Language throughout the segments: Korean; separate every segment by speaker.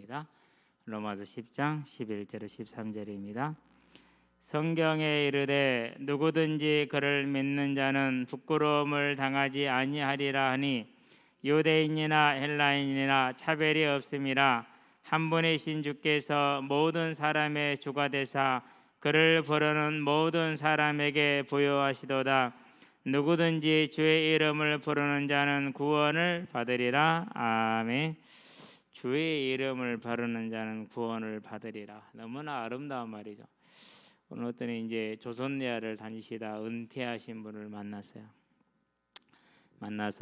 Speaker 1: 말씀입니다. 로마서 10장 11절에 13절입니다. 성경에 이르되 누구든지 그를 믿는 자는 부끄러움을 당하지 아니하리라 하니 유대인이나 헬라인이나 차별이 없음이라. 한 분이신 주께서 모든 사람의 주가 되사 그를 부르는 모든 사람에게 부여하시도다. 누구든지 주의 이름을 부르는 자는 구원을 받으리라. 아멘. 주의 이름을 부르는 자는 구원을 받으리라. 너무나 아름다운 말이죠. 오늘 어떤 이제 조선예화를 다니시다 은퇴하신 분을 만나서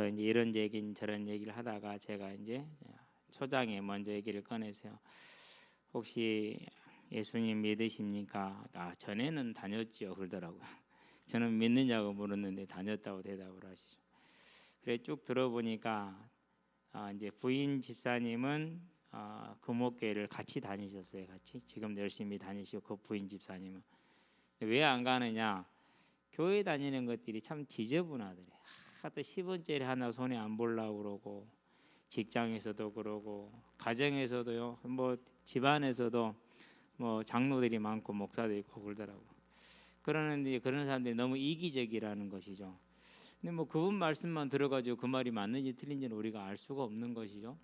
Speaker 1: 이제 이런 얘기 저런 얘기를 하다가 제가 이제 초장에 먼저 얘기를 꺼내서요. 혹시 예수님 믿으십니까? 전에는 다녔죠 그러더라고요. 저는 믿느냐고 물었는데 다녔다고 대답을 하시죠. 그래 쭉 들어보니까 이제 부인 집사님은 금옥교회를 같이 다니셨어요. 같이 지금 열심히 다니시고 그 부인 집사님은 왜 안 가느냐? 교회 다니는 것들이 참 지저분하더래. 또 10원짜리 하나 손에 안 보려고 그러고 직장에서도 그러고 가정에서도요. 뭐 집안에서도 뭐 장로들이 많고 목사도 있고 그러더라고. 그러는데 그런 사람들이 너무 이기적이라는 것이죠. 근데 뭐 그분 말씀만 들어가지고 그 말이 맞는지 틀린지는 우리가 알 수가 없는 것이죠.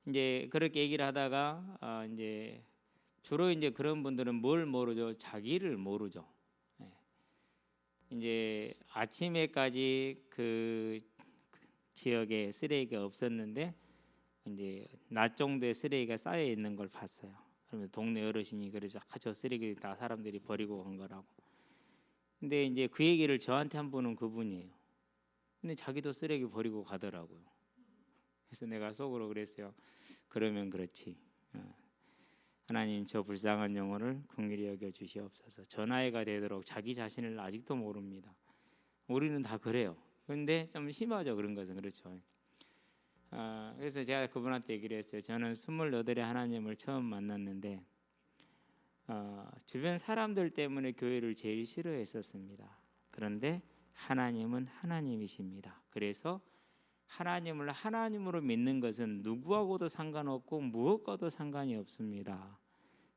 Speaker 1: 이제 그렇게 얘기를 하다가 이제 주로 이제 그런 분들은 뭘 모르죠? 자기를 모르죠. 이제 아침에까지 그 지역에 쓰레기가 없었는데 이제 낮 정도에 쓰레기가 쌓여 있는 걸 봤어요. 그러면 동네 어르신이 그래서 저 쓰레기 다 사람들이 버리고 간 거라고. 근데 이제 그 얘기를 저한테 한 분은 그분이에요. 근데 자기도 쓰레기 버리고 가더라고요. 그래서 내가 속으로 그랬어요. 그러면 그렇지. 하나님 저 불쌍한 영혼을 긍휼히 여겨 주시옵소서. 저 나이가 되도록 자기 자신을 아직도 모릅니다. 우리는 다 그래요. 그런데 좀 심하죠 그런 것은. 그렇죠. 그래서 제가 그분한테 얘기를 했어요. 저는 28에 하나님을 처음 만났는데 주변 사람들 때문에 교회를 제일 싫어했었습니다. 그런데 하나님은 하나님이십니다. 그래서 하나님을 하나님으로 믿는 것은 누구하고도 상관없고 무엇과도 상관이 없습니다.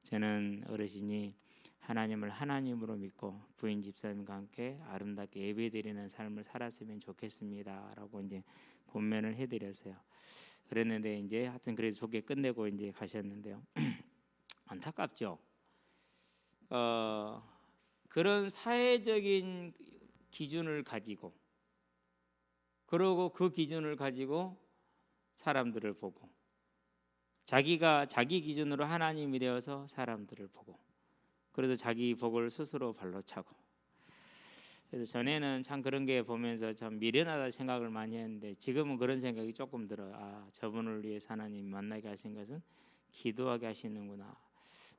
Speaker 1: 저는 어르신이 하나님을 하나님으로 믿고 부인 집사님과 함께 아름답게 예배드리는 삶을 살았으면 좋겠습니다라고 이제 권면을 해드렸어요. 그랬는데 이제 하여튼 그래도 좋게 끝내고 이제 가셨는데요. 안타깝죠. 그런 사회적인 기준을 가지고 그러고 그 기준을 가지고 사람들을 보고 자기가 자기 기준으로 하나님이 되어서 사람들을 보고 그래서 자기 복을 스스로 발로 차고. 그래서 전에는 참 그런 게 보면서 참 미련하다 생각을 많이 했는데 지금은 그런 생각이 조금 들어요. 저분을 위해서 하나님 만나게 하신 것은 기도하게 하시는구나.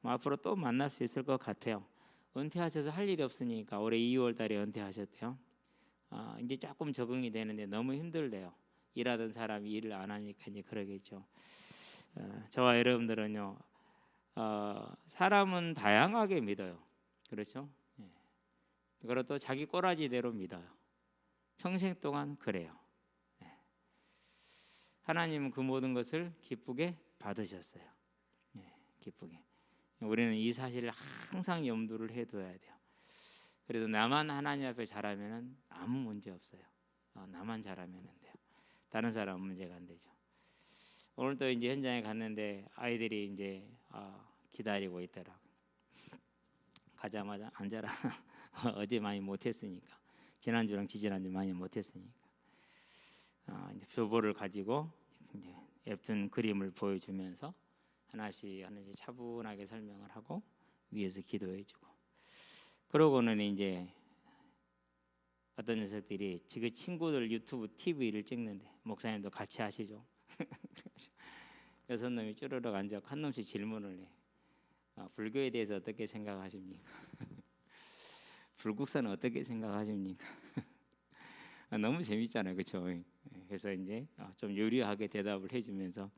Speaker 1: 뭐 앞으로 또 만날 수 있을 것 같아요. 은퇴하셔서 할 일이 없으니까 올해 2월 달에 은퇴하셨대요. 이제 조금 적응이 되는데 너무 힘들대요. 일하던 사람이 일을 안 하니까 이제 그러겠죠. 저와 여러분들은요, 사람은 다양하게 믿어요. 그렇죠? 그리고 또 자기 꼬라지대로 믿어요. 평생 동안 그래요. 하나님은 그 모든 것을 기쁘게 받으셨어요. 기쁘게. 우리는 이 사실을 항상 염두를 해둬야 돼요. 그래서 나만 하나님 앞에 잘하면 아무 문제 없어요. 나만 잘하면 돼요. 다른 사람은 문제가 안 되죠. 오늘도 이제 현장에 갔는데 아이들이 이제 기다리고 있더라고요. 가자마자 앉아라. 어제 많이 못했으니까. 지난주랑 지지난주 많이 못했으니까. 이제 표보를 가지고 이제 웹툰 그림을 보여주면서 하나씩 차분하게 설명을 하고 위에서 기도해주고. 그러고는 이제 어떤 녀석들이 지금 친구들 유튜브 TV를 찍는데 목사님도 같이 하시죠. 6놈이 쭈르륵 앉아 한 놈씩 질문을 해. 불교에 대해서 어떻게 생각하십니까? 불국사는 어떻게 생각하십니까? 너무 재밌잖아요, 그렇죠? 그래서 이제 좀 유리하게 대답을 해주면서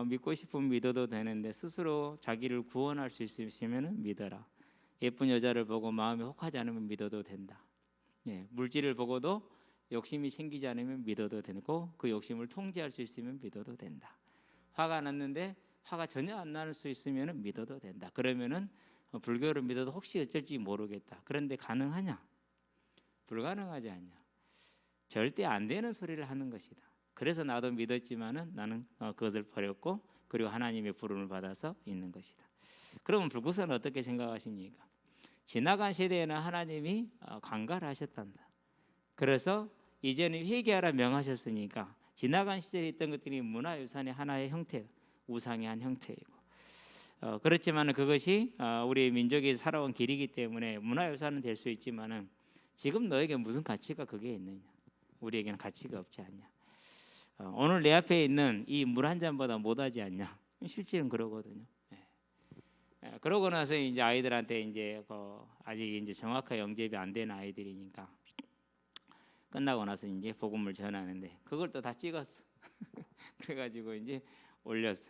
Speaker 1: 믿고 싶으면 믿어도 되는데 스스로 자기를 구원할 수 있으면 믿어라. 예쁜 여자를 보고 마음이 혹하지 않으면 믿어도 된다. 물질을 보고도 욕심이 생기지 않으면 믿어도 되고 그 욕심을 통제할 수 있으면 믿어도 된다. 화가 났는데 화가 전혀 안 날 수 있으면 믿어도 된다. 그러면은 불교를 믿어도 혹시 어쩔지 모르겠다. 그런데 가능하냐? 불가능하지 않냐? 절대 안 되는 소리를 하는 것이다. 그래서 나도 믿었지만은 나는 그것을 버렸고 그리고 하나님의 부름을 받아서 있는 것이다. 그러면 불국사는 어떻게 생각하십니까? 지나간 시대에는 하나님이 관가를 하셨단다. 그래서 이제는 회개하라 명하셨으니까 지나간 시절에 있던 것들이 문화유산의 하나의 형태, 우상의 한 형태이고 그렇지만 그것이 우리 민족이 살아온 길이기 때문에 문화유산은 될 수 있지만은 지금 너에게 무슨 가치가 그게 있느냐? 우리에게는 가치가 없지 않냐? 오늘 내 앞에 있는 이 물 한 잔보다 못하지 않냐? 실제는 그러거든요. 그러고 나서 이제 아이들한테 이제 아직 이제 정확하게 영접이 안 된 아이들이니까 끝나고 나서 이제 복음을 전하는데 그걸 또 다 찍었어. 그래가지고 이제 올렸어.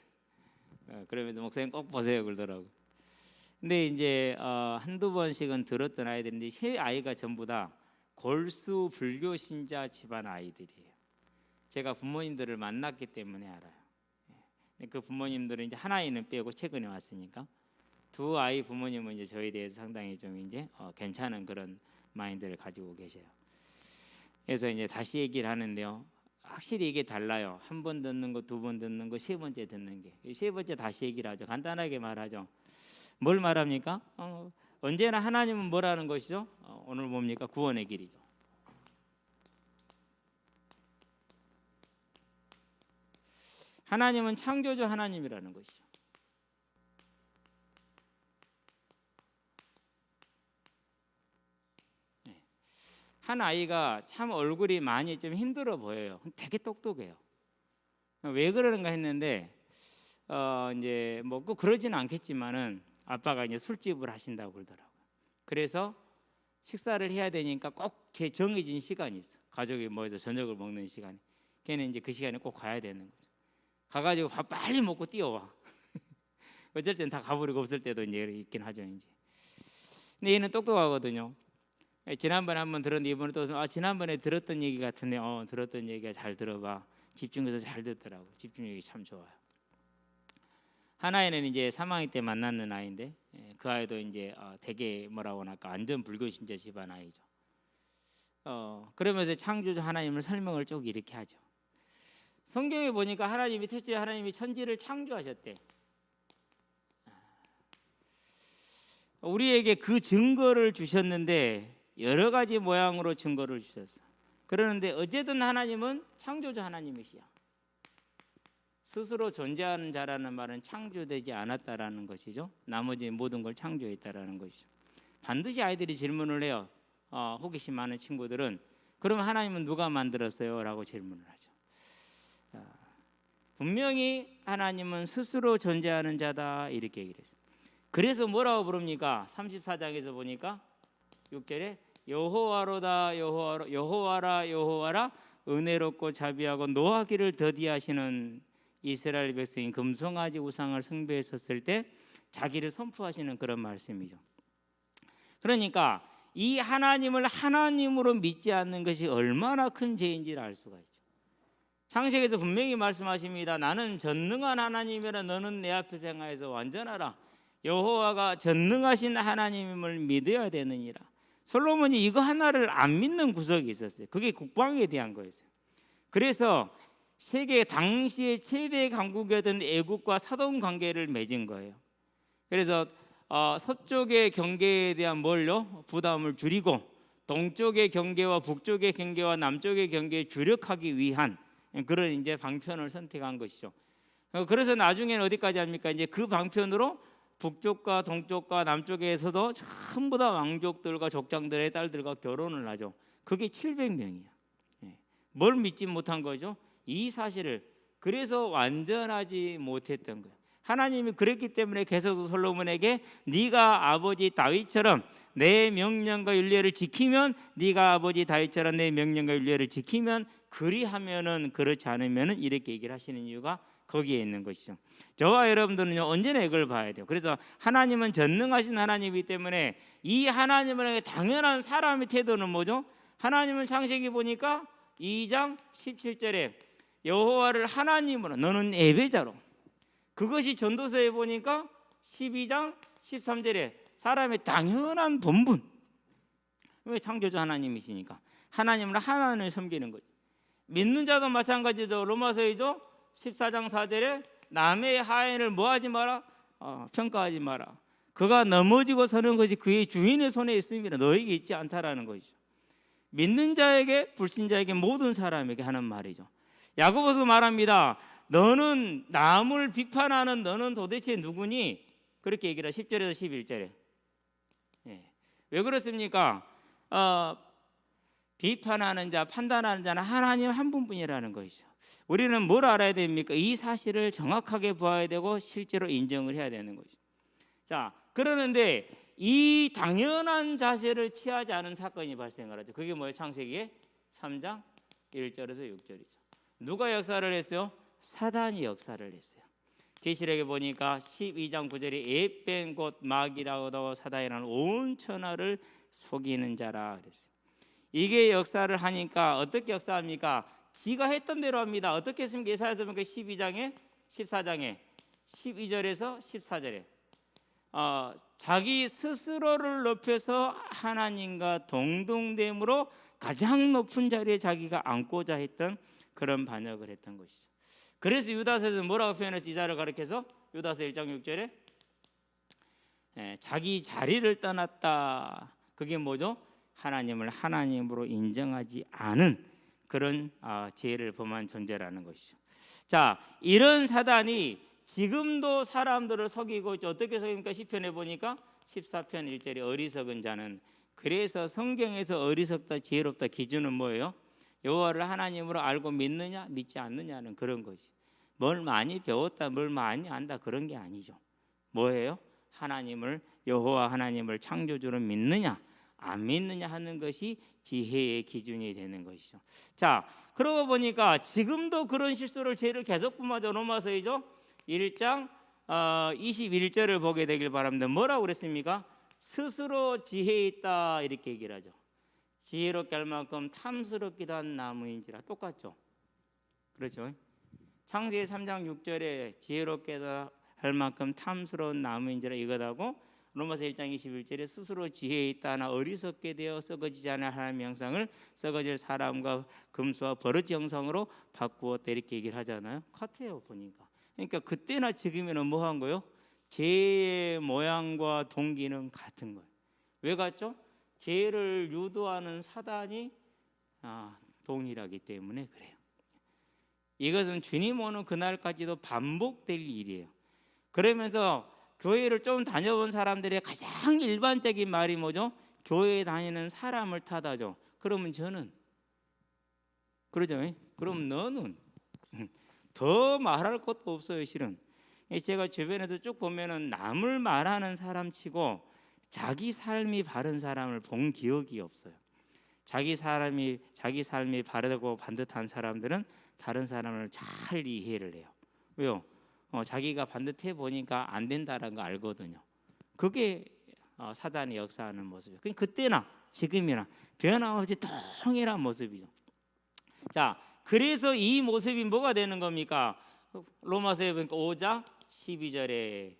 Speaker 1: 그러면서 목사님 꼭 보세요 그러더라고. 근데 이제 한두 번씩은 들었던 아이들인데 세 아이가 전부 다 골수 불교 신자 집안 아이들이에요. 제가 부모님들을 만났기 때문에 알아요. 그 부모님들은 이제 하나이는 빼고 최근에 왔으니까 두 아이 부모님은 이제 저에 대해서 상당히 좀 이제 괜찮은 그런 마인드를 가지고 계셔요. 그래서 이제 다시 얘기를 하는데요. 확실히 이게 달라요. 한 번 듣는 거, 두 번 듣는 거, 세 번째 듣는 게. 세 번째 다시 얘기를 하죠. 간단하게 말하죠. 뭘 말합니까? 언제나 하나님은 뭐라는 것이죠? 오늘 뭡니까? 구원의 길이죠. 하나님은 창조주 하나님이라는 것이죠. 한 아이가 참 얼굴이 많이 좀 힘들어 보여요. 되게 똑똑해요. 왜 그러는가 했는데 이제 뭐 꼭 그러지는 않겠지만은 아빠가 이제 술집을 하신다고 그러더라고요. 그래서 식사를 해야 되니까 꼭 제 정해진 시간이 있어. 가족이 모여서 저녁을 먹는 시간이. 걔는 이제 그 시간에 꼭 가야 되는 거죠. 가가지고 밥 빨리 먹고 뛰어와. 어쩔 땐 다 가버리고 없을 때도 이제 있긴 하죠 이제. 근데 얘는 똑똑하거든요. 지난번에 한번 들었는데 이번에 또 지난번에 들었던 얘기 같은데 들었던 얘기가 잘 들어봐. 집중해서 잘 듣더라고. 집중력이 참 좋아요. 하나이는 이제 3학년 때 만났는 아이인데 그 아이도 이제 되게 뭐라고 할까 완전 불교 신자 집안 아이죠. 그러면서 창조주 하나님을 설명을 쭉 이렇게 하죠. 성경에 보니까 하나님이 첫째 하나님이 천지를 창조하셨대. 우리에게 그 증거를 주셨는데 여러 가지 모양으로 증거를 주셨어. 그러는데 어쨌든 하나님은 창조주 하나님이시야. 스스로 존재하는 자라는 말은 창조되지 않았다라는 것이죠. 나머지 모든 걸 창조했다라는 것이죠. 반드시 아이들이 질문을 해요. 호기심 많은 친구들은 그럼 하나님은 누가 만들었어요? 라고 질문을 하죠. 분명히 하나님은 스스로 존재하는 자다 이렇게 얘기를 했어요. 그래서 뭐라고 부릅니까? 34장에서 보니까 6절에 여호와로다 여호와라 여호와라 은혜롭고 자비하고 노하기를 더디하시는 이스라엘 백성이 금송아지 우상을 숭배했었을 때 자기를 선포하시는 그런 말씀이죠. 그러니까 이 하나님을 하나님으로 믿지 않는 것이 얼마나 큰 죄인지를 알 수가 있죠. 창세기에서 분명히 말씀하십니다. 나는 전능한 하나님이라 너는 내 앞에서 행하여서 완전하라. 여호와가 전능하신 하나님임을 믿어야 되느니라. 솔로몬이 이거 하나를 안 믿는 구석이 있었어요. 그게 국방에 대한 거였어요. 그래서 세계 당시의 최대 강국이었던 애국과 사돈 관계를 맺은 거예요. 그래서 서쪽의 경계에 대한 뭘요? 부담을 줄이고 동쪽의 경계와 북쪽의 경계와 남쪽의 경계에 주력하기 위한 그런 이제 방편을 선택한 것이죠. 그래서 나중에는 어디까지 합니까? 이제 그 방편으로 북쪽과 동쪽과 남쪽에서도 전부 다 왕족들과 족장들의 딸들과 결혼을 하죠. 그게 700명이야. 뭘 믿지 못한 거죠? 이 사실을. 그래서 완전하지 못했던 거예요. 하나님이 그랬기 때문에 계속 솔로몬에게 네가 아버지 다윗처럼 내 명령과 율례를 지키면 네가 아버지 다윗처럼 내 명령과 율례를 지키면 그리하면은 그렇지 않으면은 이렇게 얘기를 하시는 이유가 거기에 있는 것이죠. 저와 여러분들은요 언제나 이걸 봐야 돼요. 그래서 하나님은 전능하신 하나님이기 때문에 이 하나님을 당연한 사람의 태도는 뭐죠? 하나님을 창세기 보니까 2장 17절에 여호와를 하나님으로 너는 예배자로 그것이 전도서에 보니까 12장 13절에 사람의 당연한 본분. 왜? 창조주 하나님이시니까 하나님을 섬기는 거죠. 믿는 자도 마찬가지죠. 로마서이죠 14장 4절에 남의 하인을 뭐하지 마라? 평가하지 마라. 그가 넘어지고 서는 것이 그의 주인의 손에 있습니다. 너에게 있지 않다라는 것이죠. 믿는 자에게, 불신자에게, 모든 사람에게 하는 말이죠. 야고보서 말합니다. 너는 남을 비판하는 너는 도대체 누구니? 그렇게 얘기를 10절에서 11절에. 왜 그렇습니까? 비판하는 자, 판단하는 자는 하나님 한 분뿐이라는 것이죠. 우리는 뭘 알아야 됩니까? 이 사실을 정확하게 보아야 되고 실제로 인정을 해야 되는 것이죠. 자, 그러는데 이 당연한 자세를 취하지 않은 사건이 발생을 하죠. 그게 뭐예요? 창세기의 3장 1절에서 6절이죠. 누가 역사를 했어요? 사단이 역사를 했어요. 계시록에 보니까 12장 9절에 에벤 곧 마귀라고도 사단이라는 온 천하를 속이는 자라 그랬어요. 이게 역사를 하니까 어떻게 역사합니까? 지가 했던 대로 합니다. 어떻게 했습니까? 예사야서 보니까 12장에 14장에 12절에서 14절에 자기 스스로를 높여서 하나님과 동등됨으로 가장 높은 자리에 자기가 앉고자 했던 그런 반역을 했던 것이죠. 그래서 유다서에서 뭐라고 표현했지? 이 자를 가리켜서 유다서 1장 6절에 자기 자리를 떠났다. 그게 뭐죠? 하나님을 하나님으로 인정하지 않은 그런 죄를 범한 존재라는 것이죠. 자, 이런 사단이 지금도 사람들을 속이고 있죠. 어떻게 속입니까? 시편에 보니까 14편 1절에 어리석은 자는, 그래서 성경에서 어리석다 지혜롭다 기준은 뭐예요? 여호와를 하나님으로 알고 믿느냐 믿지 않느냐는 그런 것이. 뭘 많이 배웠다 뭘 많이 안다 그런 게 아니죠. 뭐예요? 하나님을, 여호와 하나님을 창조주로 믿느냐 안 믿느냐 하는 것이 지혜의 기준이 되는 것이죠. 자, 그러고 보니까 지금도 그런 실수를 죄를 계속 범하죠. 로마서이죠 1장 21절을 보게 되길 바랍니다. 뭐라고 그랬습니까? 스스로 지혜 있다 이렇게 얘기를 하죠. 지혜롭게 할 만큼 탐스럽기도 한 나무인지라. 똑같죠. 그렇죠. 창세기 3장 6절에 지혜롭게 할 만큼 탐스러운 나무인지라 이것하고 로마서 1장 21절에 스스로 지혜 있다나 어리석게 되어 썩어지지 않을 하나님의 형상을 썩어질 사람과 금수와 버릇 형상으로 바꾸었다 이렇게 얘기를 하잖아요. 같아요 보니까. 그러니까 그때나 지금에는 뭐 한 거예요? 죄의 모양과 동기는 같은 거예요. 왜 같죠? 죄를 유도하는 사단이 동일하기 때문에 그래요. 이것은 주님 오는 그날까지도 반복될 일이에요. 그러면서 교회를 좀 다녀본 사람들의 가장 일반적인 말이 뭐죠? 교회에 다니는 사람을 탓하죠. 그러면 저는 그러죠. 그럼 너는 더 말할 것도 없어요. 실은 제가 주변에도 쭉 보면은 남을 말하는 사람치고 자기 삶이 바른 사람을 본 기억이 없어요. 자기 삶이 바르고 반듯한 사람들은 다른 사람을 잘 이해를 해요. 왜요? 자기가 반듯해 보니까 안 된다는 거 알거든요. 그게 사단이 역사하는 모습이에요. 그때나 지금이나 변함없이 동일한 모습이죠. 자, 그래서 이 모습이 뭐가 되는 겁니까? 로마서에 보니까 5장 12절에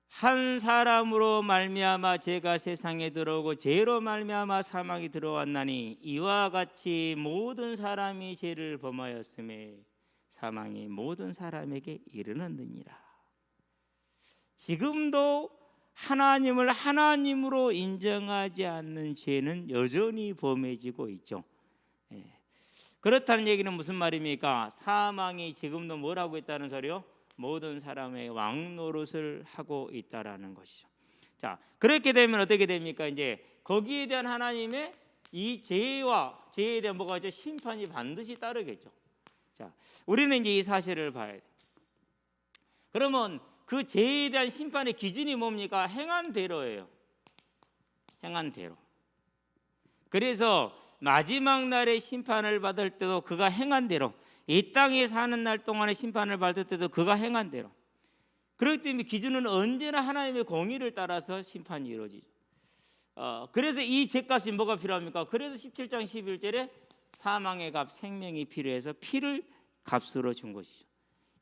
Speaker 1: 한 사람으로 말미암아 죄가 세상에 들어오고 죄로 말미암아 사망이 들어왔나니 이와 같이 모든 사람이 죄를 범하였음에 사망이 모든 사람에게 이르는느니라. 지금도 하나님을 하나님으로 인정하지 않는 죄는 여전히 범해지고 있죠. 그렇다는 얘기는 무슨 말입니까? 사망이 지금도 뭐라고 있다는 소리요? 모든 사람의 왕노릇을 하고 있다라는 것이죠. 자, 그렇게 되면 어떻게 됩니까? 이제 거기에 대한 하나님의 이 죄에 대한 뭐가 있죠? 심판이 반드시 따르겠죠. 자, 우리는 이제 이 사실을 봐야 돼. 그러면 그 죄에 대한 심판의 기준이 뭡니까? 행한 대로예요. 행한 대로. 그래서 마지막 날에 심판을 받을 때도 그가 행한 대로, 이 땅에 사는 날 동안에 심판을 받을 때도 그가 행한 대로. 그렇기 때문에 기준은 언제나 하나님의 공의를 따라서 심판이 이루어지죠. 그래서 이 죄값이 뭐가 필요합니까? 그래서 17장 11절에 사망의 값, 생명이 필요해서 피를 값으로 준 것이죠.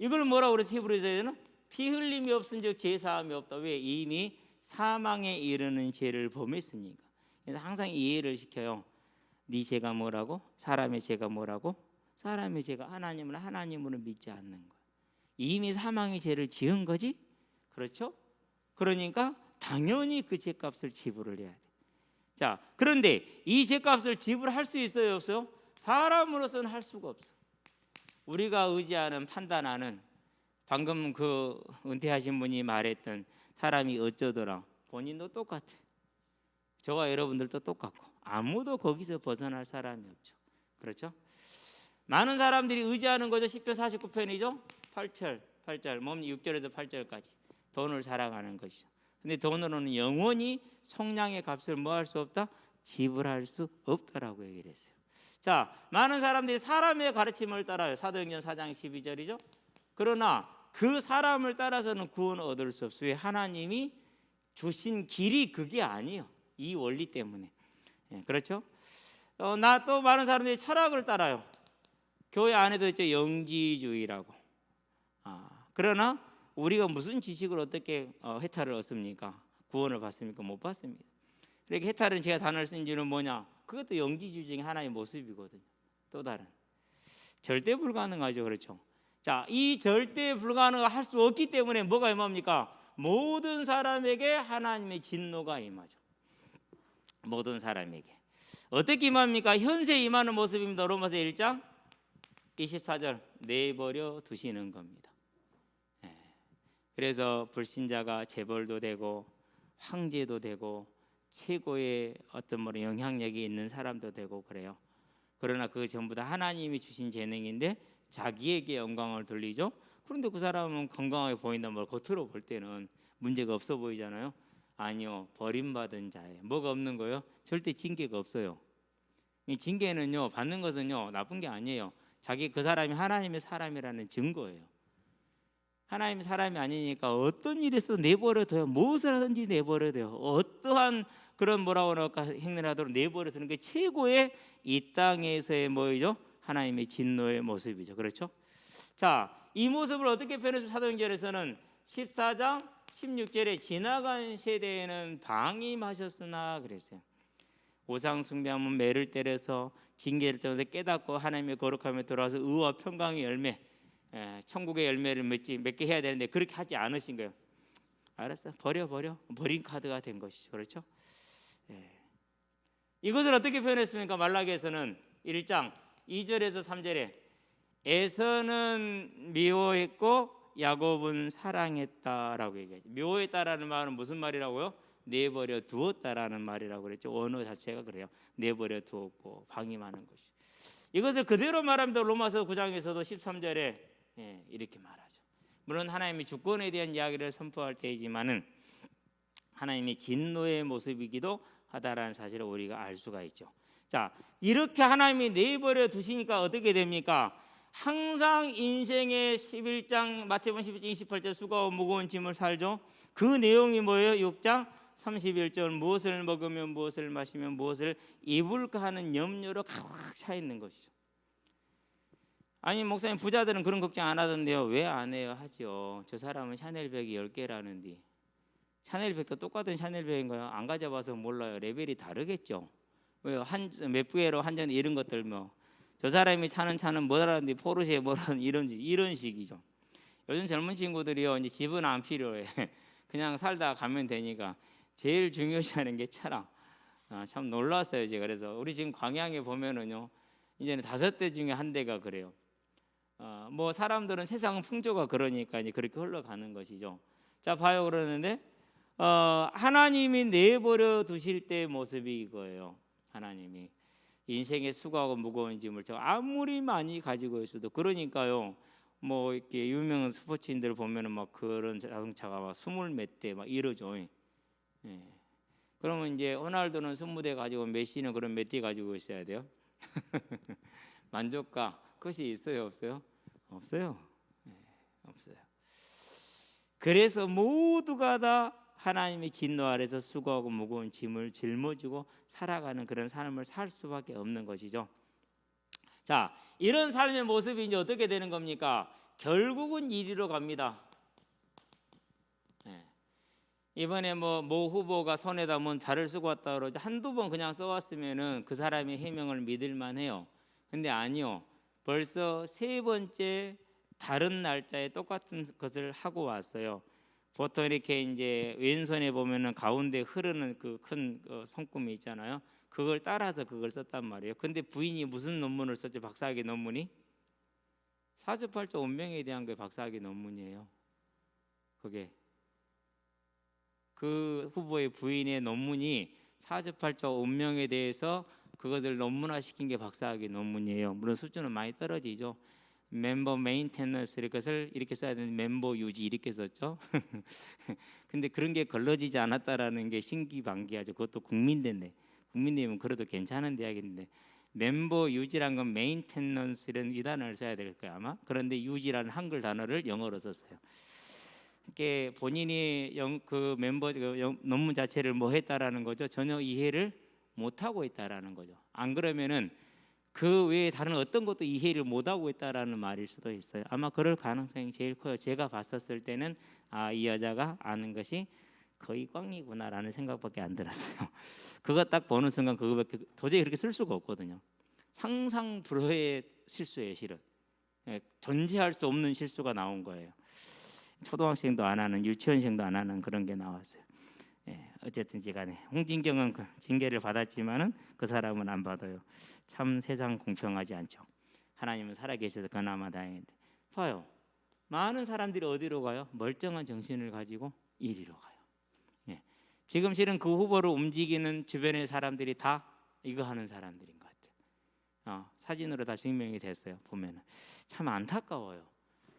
Speaker 1: 이걸 뭐라고 그래서 히브리서에는 피 흘림이 없은즉 죄 사함이 없다. 왜? 이미 사망에 이르는 죄를 범했으니까. 그래서 항상 이해를 시켜요. 네 죄가 뭐라고? 사람의 죄가 뭐라고? 사람의 죄가 하나님을 하나님으로 믿지 않는 거야. 이미 사망의 죄를 지은 거지? 그렇죠? 그러니까 당연히 그 죄값을 지불을 해야 돼. 자, 그런데 이 죄값을 지불할 수 있어요, 없어요? 사람으로서는 할 수가 없어. 우리가 의지하는 판단하는 방금 그 은퇴하신 분이 말했던 사람이 어쩌더라. 본인도 똑같아. 저와 여러분들도 똑같고 아무도 거기서 벗어날 사람이 없죠. 그렇죠? 많은 사람들이 의지하는 거죠. 10편 49편이죠. 8절 몸 6절에서 8절까지 돈을 사랑하는 것이죠. 근데 돈으로는 영원히 속량의 값을 뭐 할 수 없다? 지불할 수 없다라고 얘기를 했어요. 자, 많은 사람들이 사람의 가르침을 따라요. 사도행전 4장 12절이죠. 그러나 그 사람을 따라서는 구원을 얻을 수 없어요. 왜? 하나님이 주신 길이 그게 아니에요. 이 원리 때문에. 그렇죠? 나 또 많은 사람들이 철학을 따라요. 교회 안에도 있죠. 영지주의라고. 그러나 우리가 무슨 지식을 어떻게 해탈을 얻습니까? 구원을 받습니까? 못 받습니다. 그러니까 해탈은 제가 단어를 쓴 이유는 뭐냐? 그것도 영지주의 중에 하나의 모습이거든요. 또 다른 절대 불가능하죠. 그렇죠? 자, 이 절대 불가능을 할 수 없기 때문에 뭐가 임합니까? 모든 사람에게 하나님의 진노가 임하죠. 모든 사람에게 어떻게 임합니까? 현세 임하는 모습입니다. 로마서 1장 24절 내버려 두시는 겁니다. 그래서 불신자가 재벌도 되고 황제도 되고 최고의 어떤 뭐 영향력이 있는 사람도 되고 그래요. 그러나 그 전부 다 하나님이 주신 재능인데 자기에게 영광을 돌리죠. 그런데 그 사람은 건강하게 보인다. 뭐 겉으로 볼 때는 문제가 없어 보이잖아요. 아니요, 버림받은 자예요. 뭐가 없는 거예요? 절대 징계가 없어요. 이 징계는요, 받는 것은요 나쁜 게 아니에요. 자기 그 사람이 하나님의 사람이라는 증거예요. 하나님의 사람이 아니니까 어떤 일이 있어도 내버려둬요. 무엇을 하든지 내버려둬요. 어떠한 그런 뭐라고 할까 행위를 하도록 내버려두는 게 최고의 이 땅에서의 뭐죠? 하나님의 진노의 모습이죠. 그렇죠? 자, 이 모습을 어떻게 표현해서 사도행전에서는 14장 16절에 지나간 세대에는 방임하셨으나 그랬어요. 우상 숭배하면 매를 때려서 징계를 통해서 깨닫고 하나님의 거룩함에 들어와서 의와 평강의 열매, 천국의 열매를 맺게 해야 되는데 그렇게 하지 않으신 거예요. 알았어, 버려 버린 카드가 된 것이죠. 그렇죠? 이것을 어떻게 표현했습니까? 말라기에서는 1장 2절에서 3절에 에서는 미워했고 야곱은 사랑했다라고 얘기하죠. 미워했다라는 말은 무슨 말이라고요? 내버려 두었다라는 말이라고 그랬죠. 언어 자체가 그래요. 내버려 두었고 방임하는 것이. 이것을 그대로 말합니다. 로마서 9장에서도 13절에 이렇게 말하죠. 물론 하나님이 주권에 대한 이야기를 선포할 때이지만은 하나님이 진노의 모습이기도 하다라는 사실을 우리가 알 수가 있죠. 자, 이렇게 하나님이 내버려 두시니까 어떻게 됩니까? 항상 인생의 11장 마태복음 11장 28절 수고하고 무거운 짐을 살죠. 그 내용이 뭐예요? 6장 31절 무엇을 먹으면 무엇을 마시면 무엇을 입을까 하는 염려로 가득 차 있는 것이죠. 아니 목사님 부자들은 그런 걱정 안 하던데요. 왜 안 해요? 하죠. 저 사람은 샤넬백이 10개라는데 샤넬백도 똑같은 샤넬백인가요? 안 가져봐서 몰라요. 레벨이 다르겠죠. 왜요? 몇 부에로 한전 이런 것들 뭐 저 사람이 차는 차는 뭐라는데 포르쉐 뭐라는 이런 식이죠. 요즘 젊은 친구들이요 이제 집은 안 필요해. 그냥 살다 가면 되니까 제일 중요시하는 게 차라. 참 놀랐어요 제가. 그래서 우리 지금 광양에 보면은요 이제는 5대 중에 1대가 그래요. 뭐 사람들은 세상 풍조가 그러니까 이제 그렇게 흘러가는 것이죠. 자 봐요. 그러는데 하나님이 내버려 두실 때의 모습이 이거예요. 하나님이 인생의 수고하고 무거운 짐을 저 아무리 많이 가지고 있어도 그러니까요. 뭐 이렇게 유명한 스포츠인들 보면은 막 그런 자동차가 막 20몇 대 막 이러죠. 그러면 이제 호날두는 20대 가지고 메시는 그런 몇 대 가지고 있어야 돼요. 만족감 그것이 있어요, 없어요? 없어요. 없어요. 그래서 모두가 다 하나님의 진노 아래서 수고하고 무거운 짐을 짊어지고 살아가는 그런 삶을 살 수밖에 없는 것이죠. 자, 이런 삶의 모습이 이제 어떻게 되는 겁니까? 결국은 이리로 갑니다. 예. 이번에 모 후보가 손에다 뭔 자를 쓰고 왔다 그러죠. 한두 번 그냥 써왔으면은 그 사람의 해명을 믿을 만해요. 근데 아니요. 벌써 세 번째 다른 날짜에 똑같은 것을 하고 왔어요. 보통 이렇게 이제 왼손에 보면은 가운데 흐르는 그 큰 손금이 있잖아요. 그걸 따라서 그걸 썼단 말이에요. 근데 부인이 무슨 논문을 썼죠? 박사학위 논문이 사주팔자 운명에 대한 게 박사학위 논문이에요. 그게 그 후보의 부인의 논문이 사주팔자 운명에 대해서 그것을 논문화시킨 게 박사학위 논문이에요. 물론 수준은 많이 떨어지죠. 멤버 메인테너스 이것을 이렇게 써야 되는데 멤버 유지 이렇게 썼죠. 근데 그런 게 걸러지지 않았다라는 게 신기반기하죠. 그것도 국민대인데 국민대면 그래도 괜찮은 대학인데 멤버 유지란 건 메인테넌스 이런 이 단어를 써야 될 거예요 아마. 그런데 유지라는 한글 단어를 영어로 썼어요. 이게 본인이 그 멤버 논문 자체를 뭐 했다라는 거죠. 전혀 이해를 못 하고 있다라는 거죠. 안 그러면은 그 외에 다른 어떤 것도 이해를 못 하고 있다라는 말일 수도 있어요. 아마 그럴 가능성이 제일 커요. 제가 봤었을 때는 이 여자가 아는 것이 거의 꽝이구나라는 생각밖에 안 들었어요. 그거 딱 보는 순간 그거밖에 도저히 그렇게 쓸 수가 없거든요. 상상 불허의 실수예요, 실은. 존재할 수 없는 실수가 나온 거예요. 초등학생도 안 하는, 유치원생도 안 하는 그런 게 나왔어요. 어쨌든지 간에 홍진경은 그 징계를 받았지만은 그 사람은 안 받아요. 참 세상 공평하지 않죠. 하나님은 살아계셔서 그나마 다행인데 봐요. 많은 사람들이 어디로 가요? 멀쩡한 정신을 가지고 이리로 가요. 지금 실은 그 후보를 움직이는 주변의 사람들이 다 이거 하는 사람들인 것 같아요. 사진으로 다 증명이 됐어요. 보면은 참 안타까워요.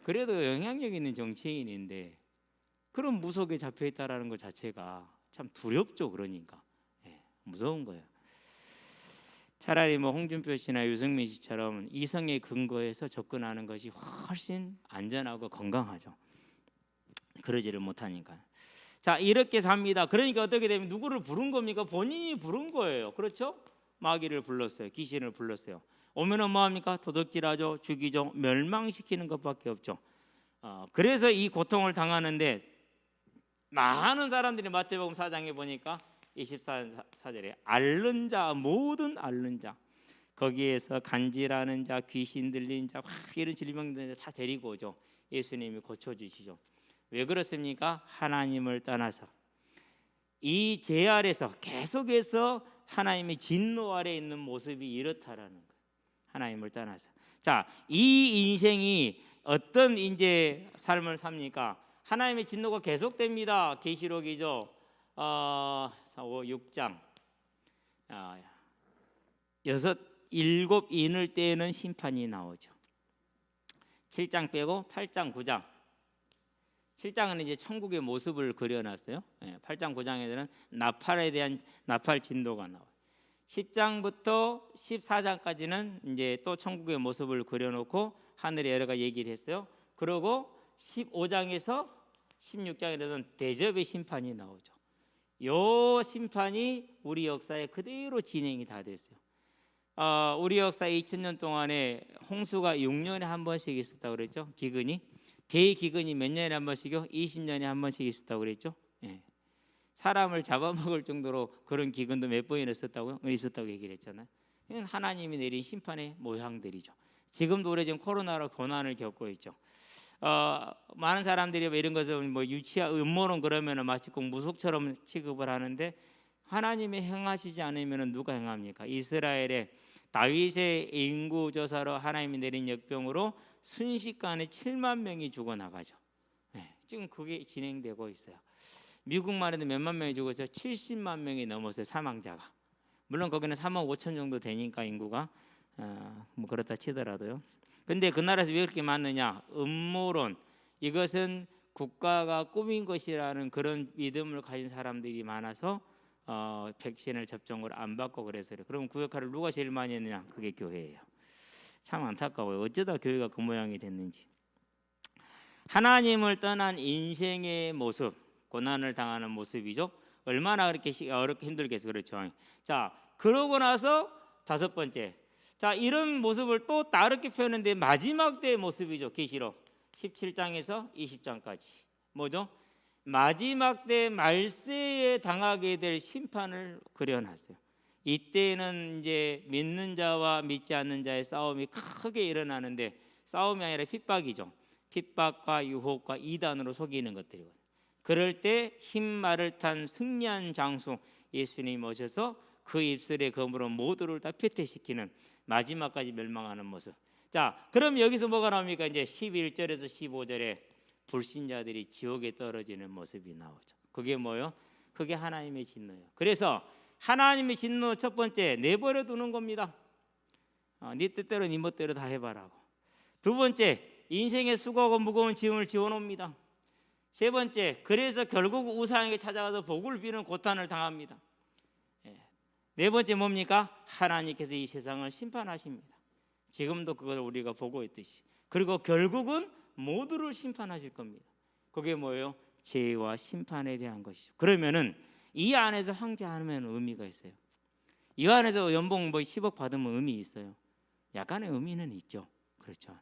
Speaker 1: 그래도 영향력 있는 정치인인데 그런 무속에 잡혀 있다라는 것 자체가 참 두렵죠. 그러니까 무서운 거예요. 차라리 홍준표 씨나 유승민 씨처럼 이성에 근거해서 접근하는 것이 훨씬 안전하고 건강하죠. 그러지를 못하니까. 자, 이렇게 삽니다. 그러니까 어떻게 되면 누구를 부른 겁니까? 본인이 부른 거예요. 그렇죠? 마귀를 불렀어요. 귀신을 불렀어요. 오면은 뭐합니까? 도둑질하죠, 죽이죠, 멸망시키는 것밖에 없죠. 그래서 이 고통을 당하는데 많은 사람들이 마태복음 4장에 보니까 24절에 앓는 자, 모든 앓는 자, 거기에서 간질하는 자, 귀신 들린 자, 이런 질병들 다 데리고 오죠. 예수님이 고쳐주시죠. 왜 그렇습니까? 하나님을 떠나서 이 죄 아래서 계속해서 하나님의 진노 아래 있는 모습이 이렇다라는 거예요. 하나님을 떠나서. 자, 이 인생이 어떤 이제 삶을 삽니까? 하나님의 진노가 계속됩니다. 계시록이죠. 6장 7 인을 때에는 심판이 나오죠. 7장 빼고 8장 9장 7장은 이제 천국의 모습을 그려놨어요. 8장 9장에는 나팔에 대한 나팔 진도가 나와요. 10장부터 14장까지는 이제 또 천국의 모습을 그려놓고 하늘의 여러가 얘기를 했어요. 그리고 15장에서 16장에는 대접의 심판이 나오죠. 요 심판이 우리 역사에 그대로 진행이 다 됐어요. 우리 역사 2000년 동안에 홍수가 6년에 한 번씩 있었다고 그랬죠. 기근이 대기근이 몇 년에 한 번씩요? 20년에 한 번씩 있었다고 그랬죠. 사람을 잡아먹을 정도로 그런 기근도 몇 번이나 있었다고 얘기를 했잖아요. 이건 하나님이 내린 심판의 모양들이죠. 지금도 우리 지금 코로나로 고난을 겪고 있죠. 많은 사람들이 이런 것을 유치한 음모론 그러면은 마치 꼭 무속처럼 취급을 하는데 하나님이 행하시지 않으면 누가 행합니까? 이스라엘의 다윗의 인구 조사로 하나님이 내린 역병으로 순식간에 7만 명이 죽어나가죠. 지금 그게 진행되고 있어요. 미국만 해도 몇만 명이 죽어서 70만 명이 넘었어요. 사망자가. 물론 거기는 3억 5천 정도 되니까 인구가 그렇다 치더라도요. 근데 그 나라에서 왜 그렇게 많느냐? 음모론, 이것은 국가가 꾸민 것이라는 그런 믿음을 가진 사람들이 많아서 백신을 접종을 안 받고 그래서 그래요. 그럼 그 역할을 누가 제일 많이 했느냐? 그게 교회예요. 참 안타까워요. 어쩌다 교회가 그 모양이 됐는지. 하나님을 떠난 인생의 모습, 고난을 당하는 모습이죠. 얼마나 그렇게 어렵게 힘들겠어. 그렇죠. 자, 그러고 나서 다섯 번째, 자, 이런 모습을 또 다르게 표현했는데 마지막 때의 모습이죠. 계시록 17장에서 20장까지 뭐죠? 마지막 때 말세에 당하게 될 심판을 그려놨어요. 이때는 이제 믿는 자와 믿지 않는 자의 싸움이 크게 일어나는데, 싸움이 아니라 핍박이죠. 핍박과 유혹과 이단으로 속이는 것들이거든요. 그럴 때 흰말을 탄 승리한 장수 예수님이 오셔서 그 입술의 검으로 모두를 다 패퇴시키는, 마지막까지 멸망하는 모습. 자, 그럼 여기서 뭐가 나옵니까? 이제 11절에서 15절에 불신자들이 지옥에 떨어지는 모습이 나오죠. 그게 뭐요? 그게 하나님의 진노예요. 그래서 하나님의 진노 첫 번째, 내버려 두는 겁니다. 네 뜻대로 네 멋대로 다 해봐라고. 두 번째, 인생의 수고하고 무거운 짐을 지어놓습니다. 세 번째, 그래서 결국 우상에게 찾아가서 복을 비는 고난을 당합니다. 네 번째 뭡니까? 하나님께서 이 세상을 심판하십니다. 지금도 그걸 우리가 보고 있듯이. 그리고 결국은 모두를 심판하실 겁니다. 그게 뭐예요? 죄와 심판에 대한 것이죠. 그러면은 이 안에서 황제하면 의미가 있어요. 이 안에서 연봉 10억 받으면 의미 있어요. 약간의 의미는 있죠. 그렇죠.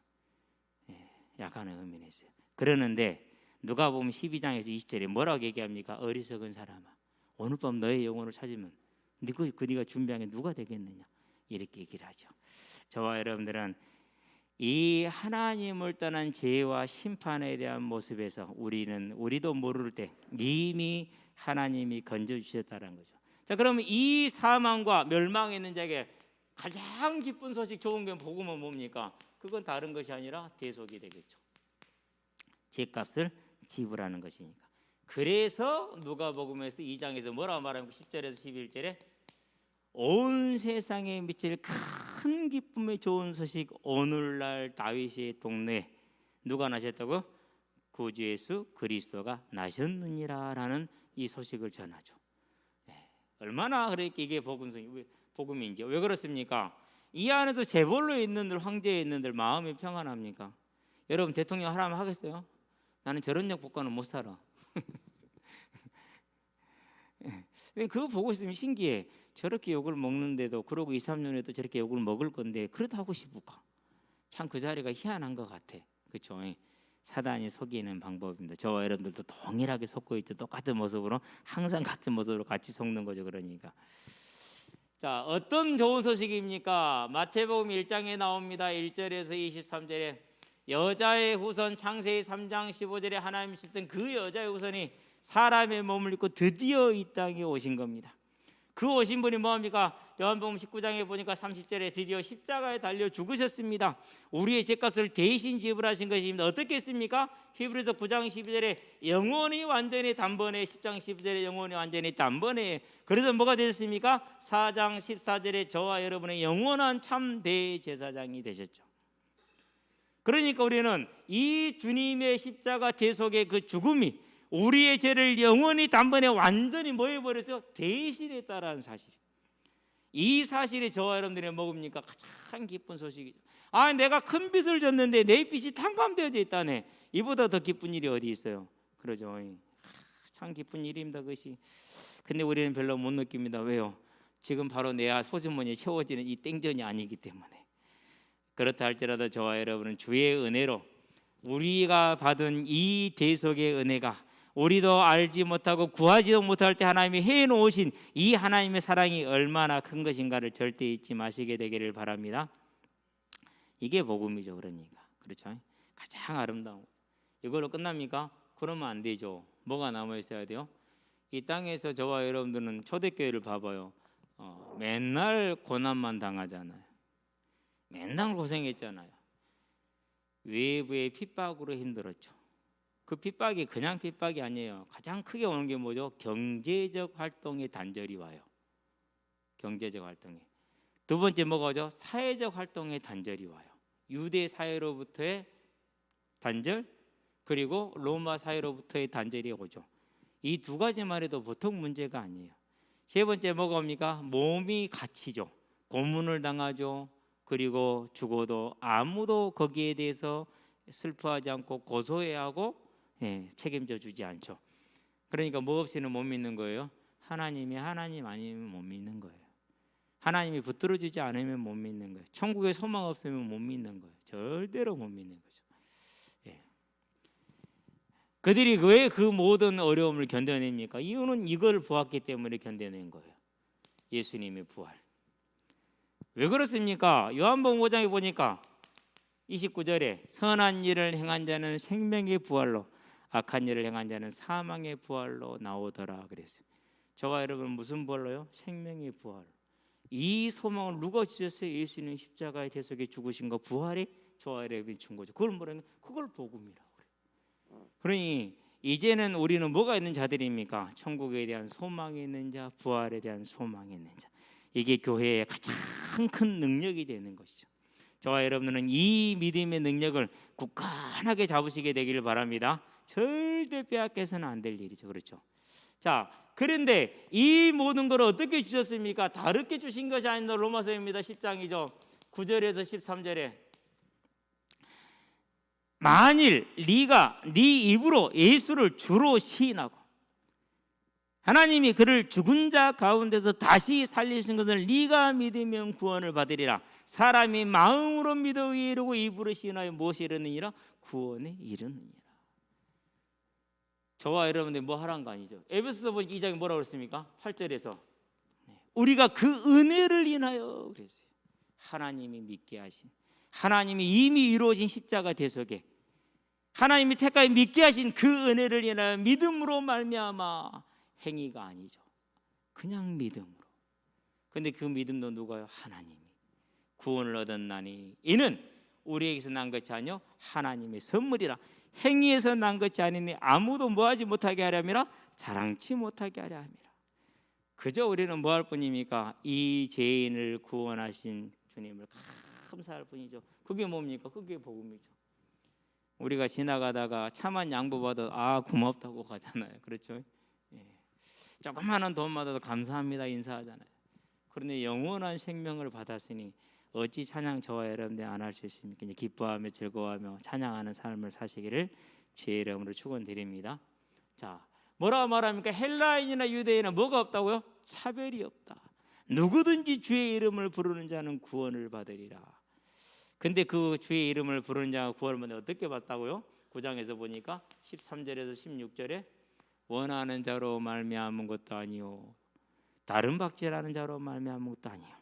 Speaker 1: 약간의 의미는 있어요. 그러는데 누가 보면 12장에서 20절에 뭐라고 얘기합니까? 어리석은 사람아, 오늘 밤 너의 영혼을 찾으면 네가 준비한 게 누가 되겠느냐, 이렇게 얘기를 하죠. 저와 여러분들은 이 하나님을 떠난 죄와 심판에 대한 모습에서 우리도 모를 때 이미 하나님이 건져주셨다는 거죠. 자, 그러면 이 사망과 멸망에 있는 자에게 가장 기쁜 소식, 좋은 게 복음은 뭡니까? 그건 다른 것이 아니라 대속이 되겠죠. 죄값을 지불하는 것이니까. 그래서 누가복음에서 2장에서 뭐라고 말합니까? 10절에서 11절에 온 세상에 미칠 큰 기쁨의 좋은 소식, 오늘날 다윗의 동네에 누가 나셨다고? 구주 예수 그리스도가 나셨느니라 라는 이 소식을 전하죠. 얼마나 그렇게 이게 복음인지. 왜 그렇습니까? 이 안에도 재벌로 있는들, 황제에 있는들 마음이 평안합니까? 여러분 대통령 하라면 하겠어요? 나는 저런 역복과는 못 살아. 그거 보고 있으면 신기해. 저렇게 욕을 먹는데도, 그러고 2, 3년에도 저렇게 욕을 먹을 건데 그래도 하고 싶을까? 참 그 자리가 희한한 것 같아. 그렇죠? 사단이 속이는 방법입니다. 저와 여러분들도 동일하게 속고 있죠. 똑같은 모습으로, 항상 같은 모습으로 같이 속는 거죠. 그러니까 자, 어떤 좋은 소식입니까? 마태복음 1장에 나옵니다. 1절에서 23절에 여자의 후손, 창세기 3장 15절에 하나님이 주셨던 그 여자의 후손이 사람의 몸을 입고 드디어 이 땅에 오신 겁니다. 그 오신 분이 뭐합니까? 요한복음 19장에 보니까 30절에 드디어 십자가에 달려 죽으셨습니다. 우리의 죄값을 대신 지불하신 것입니다. 어떻게 했습니까? 히브리서 9장 12절에 영원히 완전히 단번에, 10장 12절에 영원히 완전히 단번에. 그래서 뭐가 되셨습니까? 4장 14절에 저와 여러분의 영원한 참 대제사장이 되셨죠. 그러니까 우리는 이 주님의 십자가 대속의 그 죽음이 우리의 죄를 영원히 단번에 완전히 뭐 해버려서 대신했다라는 사실. 이 사실이 저와 여러분들이 먹습니까? 가장 기쁜 소식이죠. 내가 큰 빚을 졌는데 내 빚이 탕감되어져 있다네. 이보다 더 기쁜 일이 어디 있어요? 그러죠. 참 기쁜 일입니다, 그것이. 근데 우리는 별로 못 느낍니다. 왜요? 지금 바로 내 소주머니에 채워지는 이 땡전이 아니기 때문에. 그렇다 할지라도 저와 여러분은 주의 은혜로 우리가 받은 이 대속의 은혜가, 우리도 알지 못하고 구하지도 못할 때 하나님이 해놓으신 이 하나님의 사랑이 얼마나 큰 것인가를 절대 잊지 마시게 되기를 바랍니다. 이게 복음이죠. 그러니까 그렇죠. 가장 아름다운. 이걸로 끝납니까? 그러면 안 되죠. 뭐가 남아 있어야 돼요? 이 땅에서 저와 여러분들은 초대교회를 봐봐요. 맨날 고난만 당하잖아요. 맨날 고생했잖아요. 외부의 핍박으로 힘들었죠. 그 핍박이 그냥 핍박이 아니에요. 가장 크게 오는 게 뭐죠? 경제적 활동에 단절이 와요. 경제적 활동에. 두 번째 뭐가죠? 사회적 활동에 단절이 와요. 유대 사회로부터의 단절, 그리고 로마 사회로부터의 단절이 오죠. 이 두 가지만 해도 보통 문제가 아니에요. 세 번째 뭐가 옵니까? 몸이 갇히죠. 고문을 당하죠. 그리고 죽어도 아무도 거기에 대해서 슬퍼하지 않고 고소해야 하고 책임져 주지 않죠. 그러니까 뭐 없이는 못 믿는 거예요? 하나님이 하나님 아니면 못 믿는 거예요. 하나님이 붙들어 주지 않으면 못 믿는 거예요. 천국에 소망 없으면 못 믿는 거예요. 절대로 못 믿는 거죠. 그들이 왜 그 모든 어려움을 견뎌냅니까? 이유는 이걸 보았기 때문에 견뎌낸 거예요. 예수님의 부활. 왜 그렇습니까? 요한복음 5장에 보니까 29절에 선한 일을 행한 자는 생명의 부활로, 악한 일을 행한 자는 사망의 부활로 나오더라 그랬어요. 저와 여러분 무슨 부활로요? 생명의 부활. 이 소망을 누가 주셨어요? 예수님 십자가의 대속에 죽으신 거, 부활이 저와 여러분이 준 거죠. 그걸 뭐라는 거예요? 그걸 복음이라고 그래요. 그러니 이제는 우리는 뭐가 있는 자들입니까? 천국에 대한 소망이 있는 자, 부활에 대한 소망이 있는 자. 이게 교회의 가장 큰 능력이 되는 것이죠. 저와 여러분은 이 믿음의 능력을 굳건하게 잡으시게 되기를 바랍니다. 절대 빼앗겨서는 안 될 일이죠. 그렇죠? 자, 그런데 이 모든 걸 어떻게 주셨습니까? 다르게 주신 것이 아니다. 로마서입니다. 10장이죠. 9절에서 13절에 만일 네가 네 입으로 예수를 주로 시인하고 하나님이 그를 죽은 자 가운데서 다시 살리신 것을 네가 믿으면 구원을 받으리라. 사람이 마음으로 믿어 의에 이르고 입으로 시인하여 무엇이 이르느니라? 구원에 이르느니라. 저와 여러분들 뭐 하라는 거 아니죠? 에베소서 2장에 뭐라고 그랬습니까? 8절에서 우리가 그 은혜를 인하여 그랬어요. 하나님이 믿게 하신, 하나님이 이미 이루어진 십자가 대속에 하나님이 택하여 믿게 하신 그 은혜를 인하여 믿음으로 말미암아, 행위가 아니죠. 그냥 믿음으로. 근데 그 믿음도 누가요? 하나님이. 구원을 얻었나니 이는 우리에게서 난 것이 아니요 하나님의 선물이라. 행위에서 난 것이 아니니 아무도 뭐하지 못하게 하려 함이라. 자랑치 못하게 하려 함이라. 그저 우리는 뭐할 뿐입니까? 이 죄인을 구원하신 주님을 감사할 뿐이죠. 그게 뭡니까? 그게 복음이죠. 우리가 지나가다가 차만 양보받아 고맙다고 가잖아요. 그렇죠? 예. 조그마한 돈 받아도 감사합니다 인사하잖아요. 그런데 영원한 생명을 받았으니 어찌 찬양 저와 여러분들 안 할 수 있습니까? 이제 기뻐하며 즐거워하며 찬양하는 삶을 사시기를 주의 이름으로 축원드립니다. 자, 뭐라 말합니까? 헬라인이나 유대인은 뭐가 없다고요? 차별이 없다. 누구든지 주의 이름을 부르는 자는 구원을 받으리라. 근데 그 주의 이름을 부르는 자가 구원을 받는 어떻게 받다고요? 9장에서 보니까 13절에서 16절에 원하는 자로 말미암은 것도 아니요 다른 박제라는 자로 말미암은 것도 아니요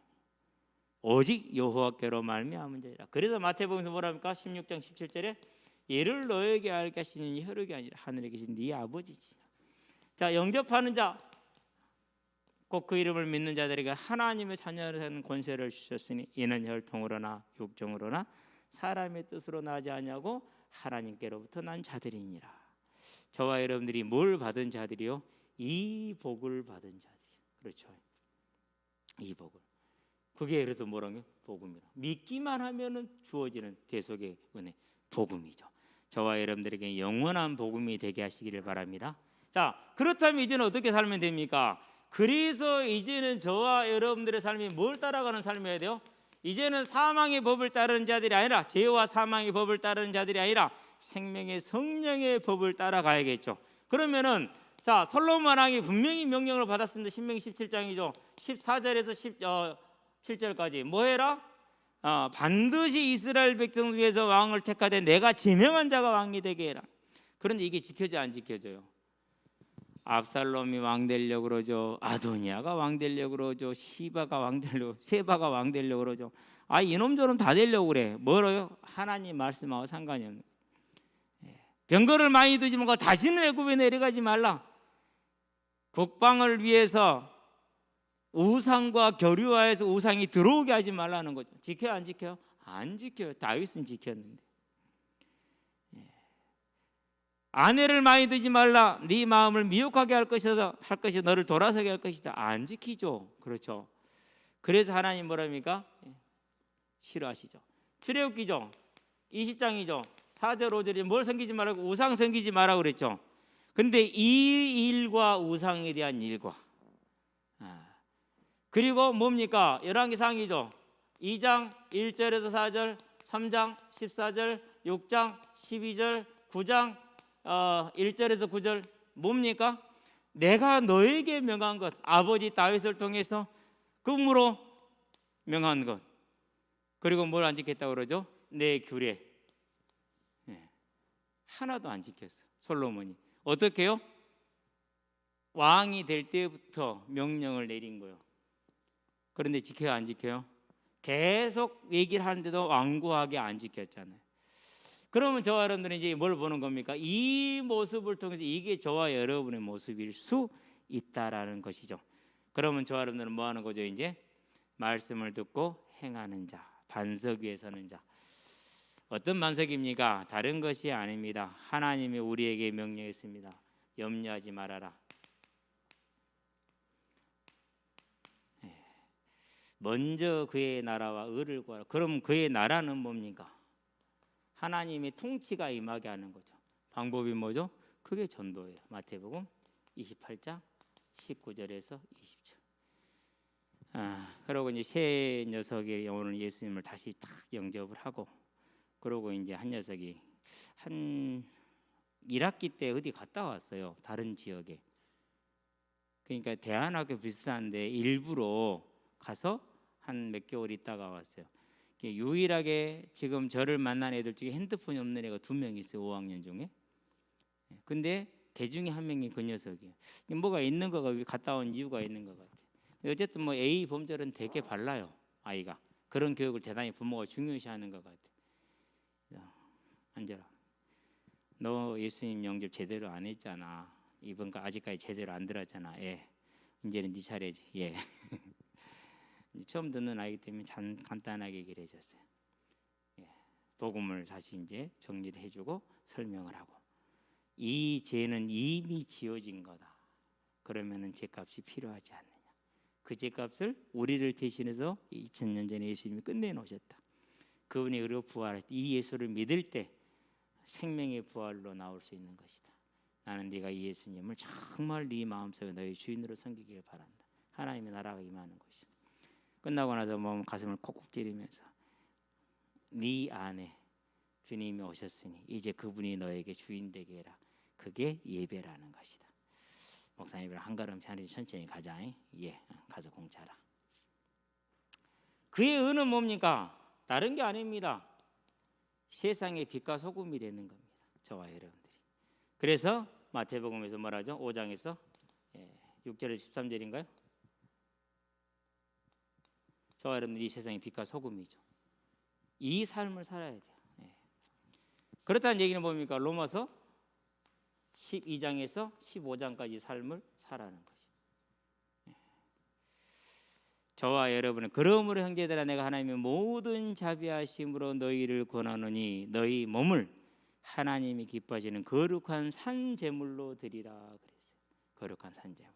Speaker 1: 오직 여호와께로 말미암은 자이라. 그래서 마태복음에서 뭐랍니까? 16장 17절에 이를 너에게 알게 하시는 혈육이 아니라 하늘에 계신 네 아버지지. 자, 영접하는 자, 꼭 그 이름을 믿는 자들에게 하나님의 자녀라는 권세를 주셨으니 이는 혈통으로나 육정으로나 사람의 뜻으로 나지 아니하고 하나님께로부터 난 자들이니라. 저와 여러분들이 뭘 받은 자들이요? 이 복을 받은 자들이요. 그렇죠. 이 복을. 그게 그래서 뭐라고요? 복음이라. 믿기만 하면은 주어지는 대속의 은혜, 복음이죠. 저와 여러분들에게 영원한 복음이 되게 하시기를 바랍니다. 자, 그렇다면 이제는 어떻게 살면 됩니까? 그래서 이제는 저와 여러분들의 삶이 뭘 따라가는 삶이어야 돼요? 이제는 사망의 법을 따르는 자들이 아니라, 죄와 사망의 법을 따르는 자들이 아니라 생명의 성령의 법을 따라가야겠죠. 그러면은 자, 솔로몬 왕이 분명히 명령을 받았습니다. 신명기 17장이죠. 14절에서 7절까지 뭐 해라? 반드시 이스라엘 백성 중에서 왕을 택하되 내가 지명한 자가 왕이 되게 해라. 그런데 이게 지켜져 안 지켜져요? 압살롬이 왕 되려고 그러죠. 아도니아가 왕 되려고 그러죠. 시바가 왕 되려고, 세바가 왕 되려고 그러죠. 이놈저놈 다 되려고 그래. 뭐로요? 하나님 말씀하고 상관이 없는 거예요. 병거를 많이 두지 말고 다시는 애굽에 내려가지 말라. 국방을 위해서 우상과 교류하여서 우상이 들어오게 하지 말라는 거죠. 지켜요 안 지켜요? 안 지켜요. 다윗은 지켰는데. 아내를 많이 두지 말라. 네 마음을 미혹하게 할 것이 너를 돌아서게 할 것이다. 안 지키죠. 그렇죠. 그래서 하나님 뭐랍니까? 싫어하시죠. 출애굽기죠. 20장이죠. 4절 5절에 뭘 섬기지 말라고? 우상 섬기지 말라고 그랬죠. 근데 이 일과 우상에 대한 일과 그리고 뭡니까? 열왕기상이죠. 2장 1절에서 4절, 3장 14절, 6장 12절, 9장 1절에서 9절 뭡니까? 내가 너에게 명한 것, 아버지 다윗을 통해서 금으로 명한 것. 그리고 뭘 안 지켰다고 그러죠? 내 규례. 하나도 안 지켰어. 솔로몬이. 어떻게 해요? 왕이 될 때부터 명령을 내린 거예요. 그런데 지켜요, 안 지켜요? 계속 얘기를 하는데도 완고하게 안 지켰잖아요. 그러면 저와 여러분들은 이제 뭘 보는 겁니까? 이 모습을 통해서 이게 저와 여러분의 모습일 수 있다라는 것이죠. 그러면 저와 여러분들은 뭐 하는 거죠? 이제 말씀을 듣고 행하는 자, 반석 위에 서는 자. 어떤 반석입니까? 다른 것이 아닙니다. 하나님이 우리에게 명령했습니다. 염려하지 말아라. 먼저 그의 나라와 의를 구하라. 그럼 그의 나라는 뭡니까? 하나님의 통치가 임하게 하는 거죠. 방법이 뭐죠? 그게 전도예요. 마태복음 28장 19절에서 20절. 그러고 이제 세 녀석이 오늘 예수님을 다시 딱 영접을 하고, 그러고 이제 한 녀석이 한 1학기 때 어디 갔다 왔어요. 다른 지역에. 그러니까 대안학교 비슷한데 일부러 가서 한 몇 개월 있다가 왔어요. 유일하게 지금 저를 만난 애들 중에 핸드폰이 없는 애가 2명 있어요. 5학년 중에. 근데 걔 중에 한 명이 그 녀석이에요. 뭐가 있는 거가 갔다 온 이유가 있는 것 같아요. 어쨌든 뭐 A 범절은 되게 발라요. 아이가. 그런 교육을 대단히 부모가 중요시하는 것 같아요. 앉아라. 너 예수님 영접 제대로 안 했잖아. 이번 거 아직까지 제대로 안 들었잖아. 예. 이제는 네 차례지. 예. 처음 듣는 아이기 때문에 간단하게 얘기를 해줬어요. 예. 복음을 다시 이제 정리를 해주고 설명을 하고, 이 죄는 이미 지어진 거다. 그러면은 죄값이 필요하지 않느냐. 그 죄값을 우리를 대신해서 2000년 전에 예수님이 끝내놓으셨다. 그분이 그리고 부활했다. 이 예수를 믿을 때 생명의 부활로 나올 수 있는 것이다. 나는 네가 이 예수님을 정말 네 마음속에 너의 주인으로 섬기길 바란다. 하나님의 나라가 임하는 것이다. 끝나고 나서 몸 가슴을 콕콕 찌르면서 네 안에 주님이 오셨으니 이제 그분이 너에게 주인 되게 해라. 그게 예배라는 것이다. 목사님이랑 한 걸음씩 하늘이 천천히 가자. 예, 가서 공차라. 그의 의는 뭡니까? 다른 게 아닙니다. 세상의 빛과 소금이 되는 겁니다. 저와 여러분들이. 그래서 마태복음에서 뭐라죠? 5장에서 6절에서 13절인가요? 저와 여러분들이 이 세상의 빛과 소금이죠. 이 삶을 살아야 돼요. 그렇다는 얘기는 뭡니까? 로마서 12장에서 15장까지 삶을 살아가는 것이. 저와 여러분은 그러므로 형제들아 내가 하나님의 모든 자비하심으로 너희를 권하노니 너희 몸을 하나님이 기뻐하시는 거룩한 산제물로 드리라 그랬어요. 거룩한 산제물로.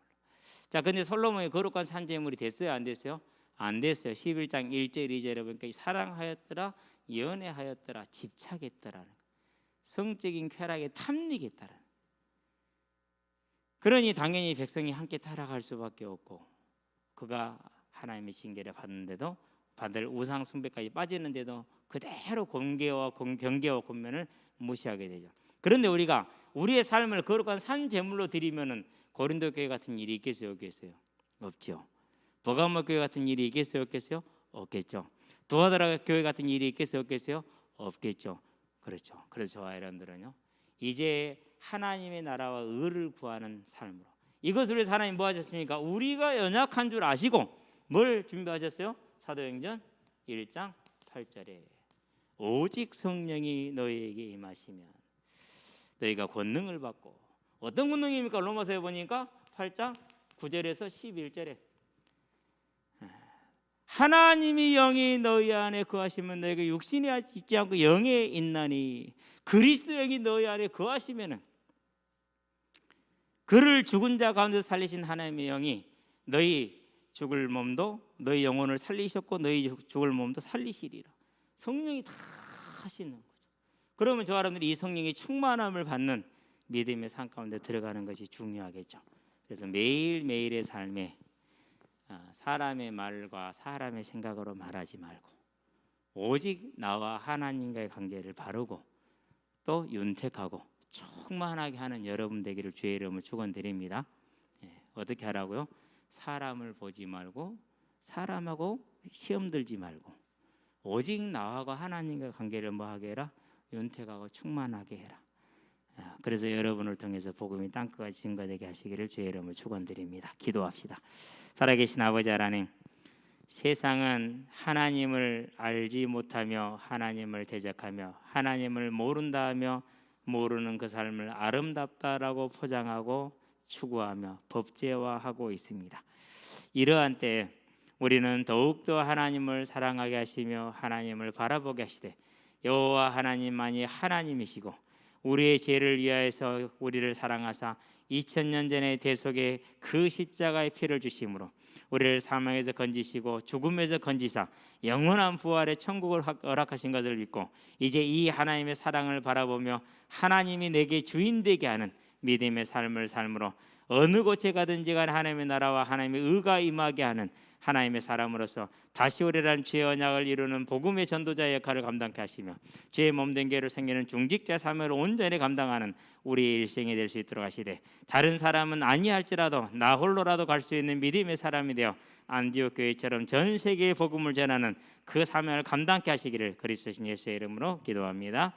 Speaker 1: 자, 근데 솔로몬이 거룩한 산제물이 됐어요, 안 됐어요? 안 됐어요. 11장 1절 2절에 보니까 사랑하였더라, 연애하였더라, 집착했더라는 거예요. 성적인 쾌락에 탐닉했다라는. 그러니 당연히 백성이 함께 타락할 수밖에 없고, 그가 하나님의 징계를 받는데도 받을 우상 숭배까지 빠지는데도 그대로 경계와 권면을 무시하게 되죠. 그런데 우리가 우리의 삶을 거룩한 산 제물로 드리면은 고린도 교회 같은 일이 있겠어요, 없겠어요? 없죠. 버가모 교회 같은 일이 있겠어요, 없겠어요? 없겠죠. 두아드라 교회 같은 일이 있겠어요, 없겠어요? 없겠죠. 그렇죠. 그래서 저와 여러분들은요, 이제 하나님의 나라와 의를 구하는 삶으로, 이것을 위해서 하나님 뭐 하셨습니까? 우리가 연약한 줄 아시고 뭘 준비하셨어요? 사도행전 1장 8절에 오직 성령이 너희에게 임하시면 너희가 권능을 받고, 어떤 권능입니까? 로마서에 보니까 8장 9절에서 11절에 하나님이 영이 너희 안에 거하시면 너희가 육신에 있지 않고 영에 있나니 그리스도 영이 너희 안에 거하시면은, 그를 죽은 자 가운데서 살리신 하나님의 영이 너희 죽을 몸도 너희 영혼을 살리셨고 너희 죽을 몸도 살리시리라. 성령이 다 하시는 거죠. 그러면 저 여러분들이 이 성령의 충만함을 받는 믿음의 삶 가운데 들어가는 것이 중요하겠죠. 그래서 매일매일의 삶에 사람의 말과 사람의 생각으로 말하지 말고 오직 나와 하나님과의 관계를 바르고 또 윤택하고 충만하게 하는 여러분 되기를 주의 이름으로 축원드립니다. 어떻게 하라고요? 사람을 보지 말고 사람하고 시험 들지 말고 오직 나와 하나님과의 관계를 뭐하게 해라? 윤택하고 충만하게 해라. 그래서 여러분을 통해서 복음이 땅끝까지 증거되게 하시기를 주의 이름으로 축원드립니다. 기도합시다. 살아계신 아버지 하나님, 세상은 하나님을 알지 못하며 하나님을 대적하며 하나님을 모른다 하며 모르는 그 삶을 아름답다라고 포장하고 추구하며 법제화하고 있습니다. 이러한 때에 우리는 더욱더 하나님을 사랑하게 하시며 하나님을 바라보게 하시되 여호와 하나님만이 하나님이시고 우리의 죄를 위하여서 우리를 사랑하사 2000년 전에 대속에 그 십자가의 피를 주심으로 우리를 사망에서 건지시고 죽음에서 건지사 영원한 부활의 천국을 허락하신 것을 믿고 이제 이 하나님의 사랑을 바라보며 하나님이 내게 주인 되게 하는 믿음의 삶을 삶으로 어느 곳에 가든지 간에 하나님의 나라와 하나님의 의가 임하게 하는 하나님의 사람으로서 다시 오리라는 죄의 언약을 이루는 복음의 전도자의 역할을 감당케 하시며 죄의 몸된 교회로 생기는 중직자 사명을 온전히 감당하는 우리의 일생이 될 수 있도록 하시되 다른 사람은 아니할지라도 나 홀로라도 갈 수 있는 믿음의 사람이 되어 안디옥 교회처럼 전 세계에 복음을 전하는 그 사명을 감당케 하시기를 그리스도신 예수의 이름으로 기도합니다.